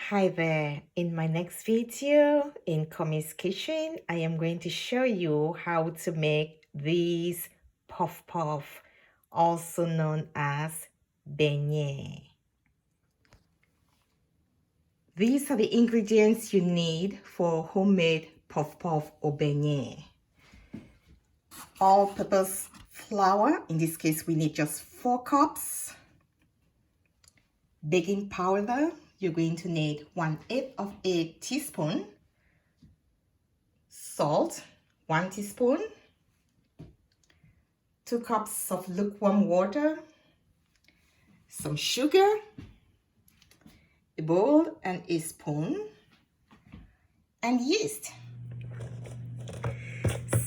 Hi there. In my next video in Comi's Kitchen, I am going to show you how to make these puff puff, also known as beignet. These are the ingredients you need for homemade puff puff or beignet. All-purpose flour, in this case we need just 4 cups. Baking powder, you're going to need 1/8 of a teaspoon. Salt, 1 teaspoon. 2 cups of lukewarm water. Some sugar, a bowl and a spoon, and yeast.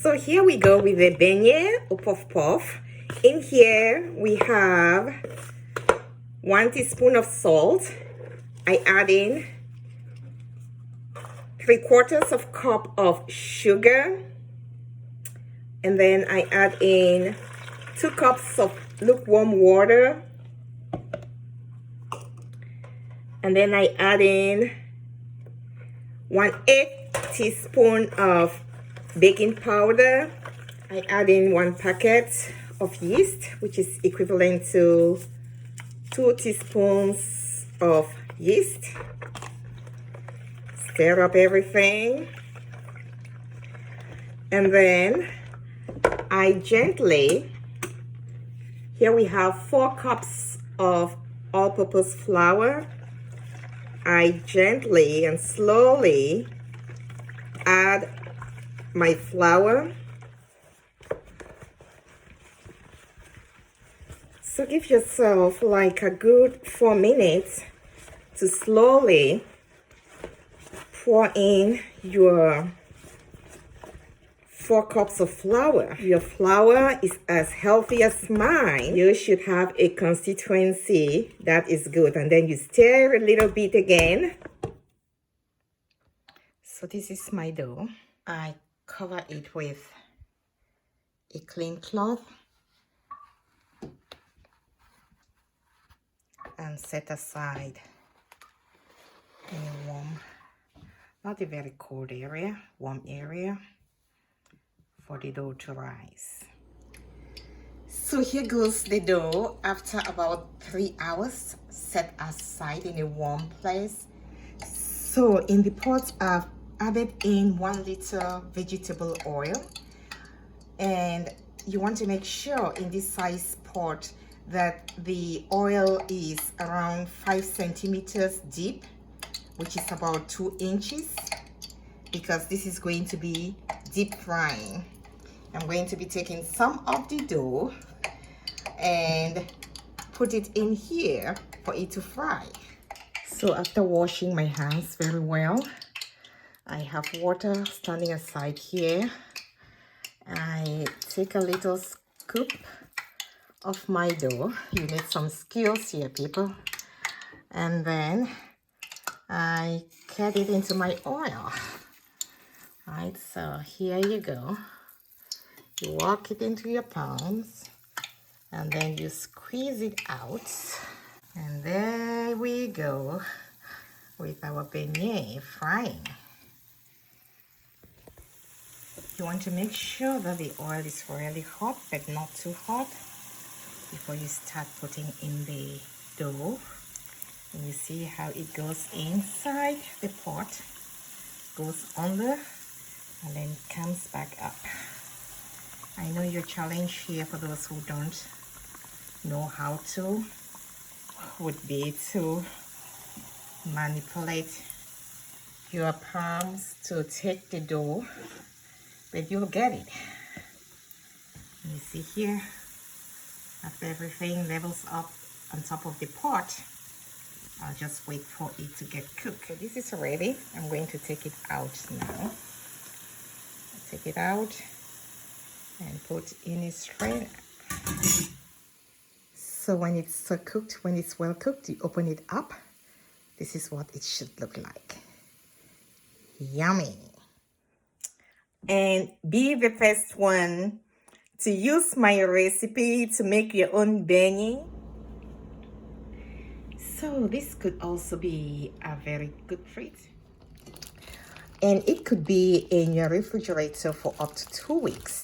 So here we go with the beignet or puff puff. In here we have 1 teaspoon of salt. I add in 3/4 cup of sugar, and then I add in 2 cups of lukewarm water, and then I add in 1/8 teaspoon of baking powder. I add in 1 packet of yeast, which is equivalent to 2 teaspoons of yeast. Stir up everything, and then I gently, here we have 4 cups of all-purpose flour. I gently and slowly add my flour. So give yourself like a good 4 minutes to slowly pour in your 4 cups of flour. Your flour is as healthy as mine. You should have a consistency that is good. And then you stir a little bit again. So this is my dough. I cover it with a clean cloth and set aside in a warm, not a very cold area, warm area for the dough to rise. So here goes the dough after about 3 hours, set aside in a warm place. So in the pot I've added in 1 liter vegetable oil, and you want to make sure in this size pot that the oil is around 5 centimeters deep, which is about 2 inches, because this is going to be deep frying. I'm going to be taking some of the dough and put it in here for it to fry. So after washing my hands very well, I have water standing aside here. I take a little scoop of my dough. You need some skills here, people. And then I cut it into my oil. Right, so here you go. You walk it into your palms, and then you squeeze it out. And there we go with our beignet frying. You want to make sure that the oil is really hot, but not too hot, before you start putting in the dough. And you see how it goes inside the pot, goes under, and then comes back up. I know your challenge here, for those who don't know how to, would be to manipulate your palms to take the dough, but you'll get it. You see here, after everything levels up on top of the pot, I'll just wait for it to get cooked. So this is ready. I'm going to take it out now. Take it out and put in a strainer. So when it's cooked, when it's well cooked, you open it up. This is what it should look like. Yummy. And be the first one to use my recipe to make your own beignet. So this could also be a very good treat. And it could be in your refrigerator for up to 2 weeks.